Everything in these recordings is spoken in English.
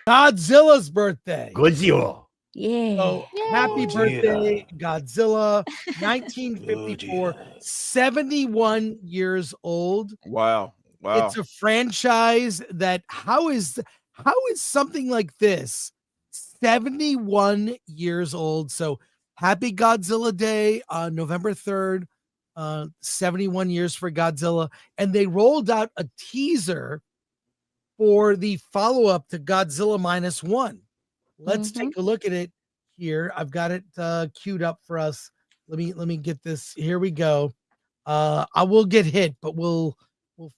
Godzilla's birthday. Godzilla. Yeah. So happy birthday, Godzilla. 1954, 71 years old. Wow. It's a franchise that how is something like this 71 years old? So happy Godzilla Day on November 3rd. 71 years for Godzilla. And they rolled out a teaser for the follow-up to Godzilla -1. Let's take a look at it here. I've got it queued up for us. Let me get this. Here we go. I will get hit, but we'll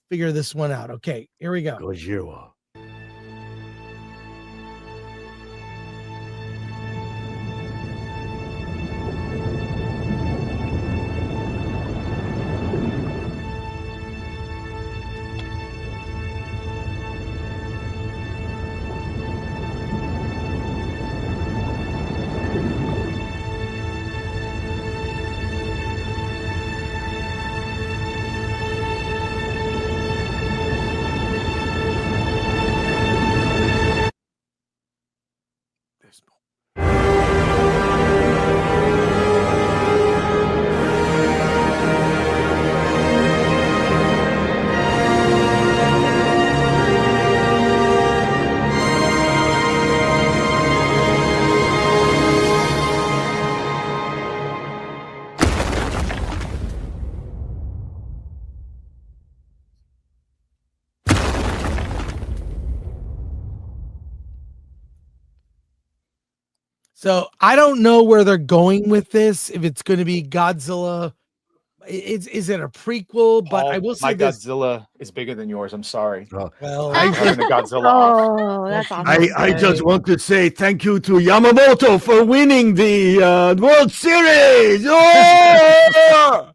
figure this one out. Okay, here we go. Godzilla. So I don't know where they're going with this. If it's going to be Godzilla, is it a prequel? But Paul, I will say my this. Godzilla is bigger than yours. I'm sorry. Well, I'm turning the Godzilla off. Oh, that's awesome. I just want to say thank you to Yamamoto for winning the World Series. Oh!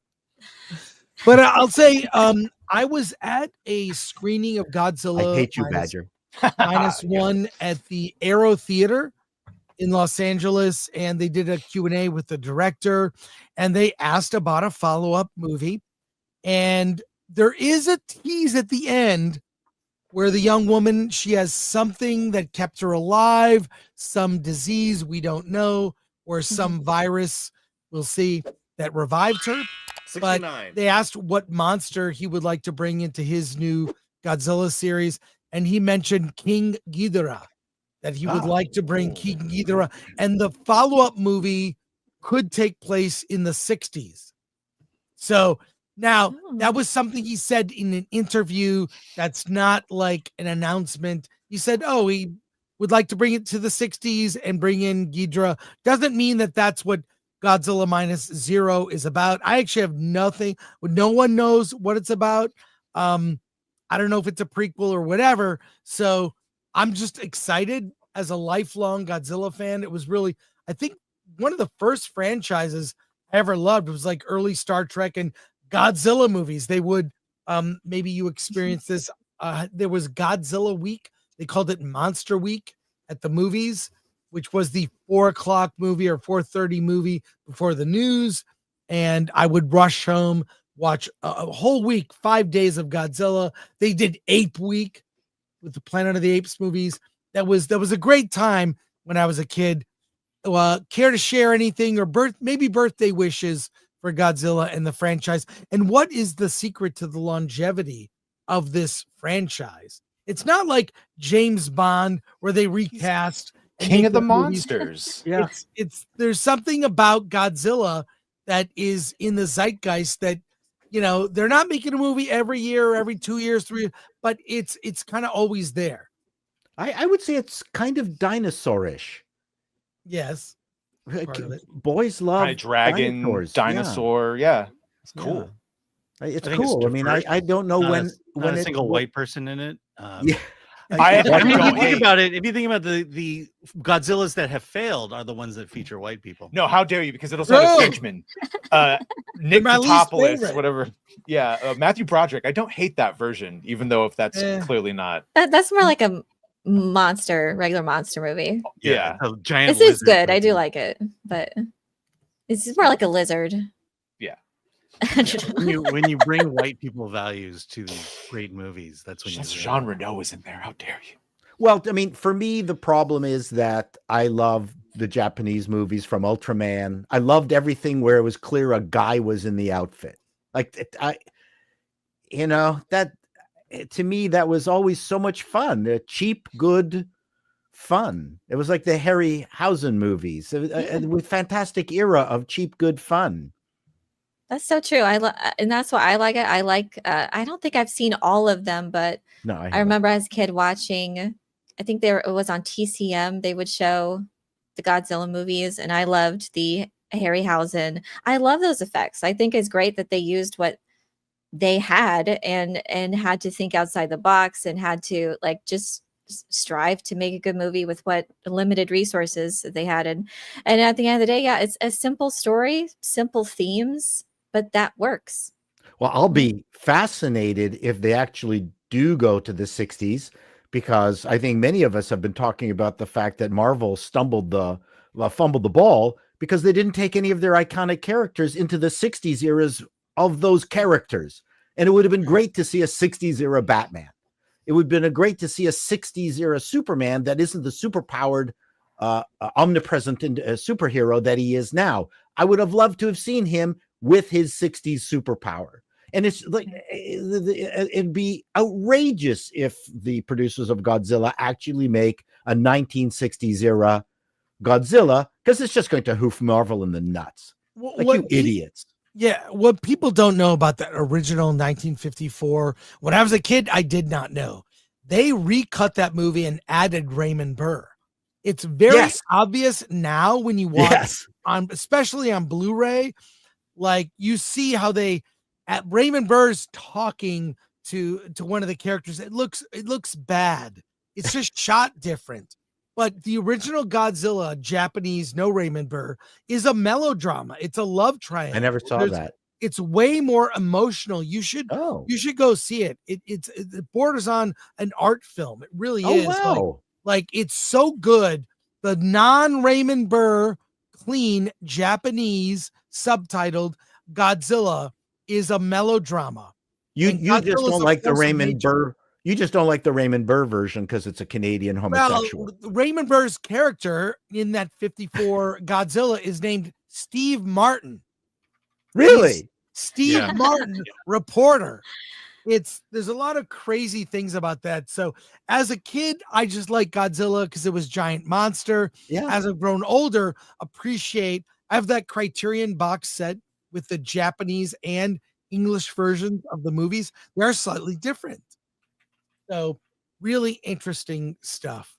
But I'll say, I was at a screening of Godzilla. I hate you, Badger. -1 at the Aero Theater in Los Angeles, and they did a Q&A with the director, and they asked about a follow-up movie. And there is a tease at the end where the young woman, she has something that kept her alive, some disease we don't know, or some virus, we'll see, that revived her. 69. But they asked what monster he would like to bring into his new Godzilla series, and he mentioned King Ghidorah, that he would like to bring King Ghidorah, and the follow-up movie could take place in the 60s. So now that was something he said in an interview. That's not like an announcement. He said, oh, he would like to bring it to the 60s and bring in Ghidorah. Doesn't mean that that's what Godzilla -0 is about. I actually have nothing. No one knows what it's about. I don't know if it's a prequel or whatever. So I'm just excited as a lifelong Godzilla fan. It was really, I think, one of the first franchises I ever loved. It was like early Star Trek and Godzilla movies. They would, maybe you experienced this. There was Godzilla Week. They called it Monster Week at the movies, which was the 4:00 movie or 4:30 movie before the news. And I would rush home, watch a whole week, 5 days of Godzilla. They did Ape Week with the Planet of the Apes movies. That was a great time when I was a kid. Care to share anything or maybe birthday wishes for Godzilla and the franchise? And what is the secret to the longevity of this franchise? It's not like James Bond where they recast King of the Monsters. Yeah. It's there's something about Godzilla that is in the zeitgeist that, you know, they're not making a movie every year or every 2 years, 3 years, but it's kind of always there. I would say it's kind of dinosaurish. Yes. Part of it. Boys love Kind of dragon, dinosaurs. dinosaur. Yeah. It's cool. Yeah. It's I think it's cool. I mean, I don't know not when a it, single white person in it. Yeah. If you think about it, if you think about the Godzillas that have failed are the ones that feature white people. No, how dare you? Because it'll sound a Frenchman. Nick my least Topoulos, favorite. whatever. Yeah, Matthew Broderick. I don't hate that version, even though if that's clearly not. That's more like a regular monster movie. Yeah. A giant This is lizard good. I person. do like it, but it's just more like a lizard. Yeah. when you bring white people values to these great movies, that's when Jean Reno is in there. How dare you? Well, I mean, for me, the problem is that I love the Japanese movies from Ultraman. I loved everything where it was clear a guy was in the outfit. Like that to me, that was always so much fun. Cheap, good fun. It was like the Harryhausen movies with fantastic era of cheap, good fun. That's so true. And that's why I like it. I like. I don't think I've seen all of them, but No, I remember as a kid watching. I think it was on TCM. They would show the Godzilla movies, and I loved the Harryhausen. I love those effects. I think it's great that they used what they had and had to think outside the box and had to like just strive to make a good movie with what limited resources that they had. And at the end of the day, yeah, it's a simple story, simple themes, but that works. Well, I'll be fascinated if they actually do go to the 60s, because I think many of us have been talking about the fact that Marvel fumbled the ball because they didn't take any of their iconic characters into the 60s eras of those characters. And it would have been great to see a 60s era Batman. It would have been great to see a 60s era Superman that isn't the superpowered, omnipresent superhero that he is now. I would have loved to have seen him with his 60s superpower. And it's like, it'd be outrageous if the producers of Godzilla actually make a 1960s era Godzilla, because it's just going to hoof Marvel in the nuts. Like, you idiots. Yeah, what people don't know about that original 1954, when I was a kid, I did not know. They recut that movie and added Raymond Burr. It's very obvious now when you watch especially on Blu-ray, like you see how at Raymond Burr's talking to one of the characters. It looks bad. It's just shot different. But the original Godzilla, Japanese, no Raymond Burr, is a melodrama. It's a love triangle. I never saw that. It's way more emotional. You should go see it. It borders on an art film. It really is. Wow. Like it's so good. The non-Raymond Burr, clean Japanese subtitled Godzilla is a melodrama. You just don't like the Raymond Burr. You just don't like the Raymond Burr version because it's a Canadian homosexual. Well, Raymond Burr's character in that 54 Godzilla is named Steve Martin. Really? Steve Martin, reporter. There's a lot of crazy things about that. So as a kid, I just like Godzilla because it was giant monster. Yeah. As I've grown older, I have that Criterion box set with the Japanese and English versions of the movies. They're slightly different. So really interesting stuff.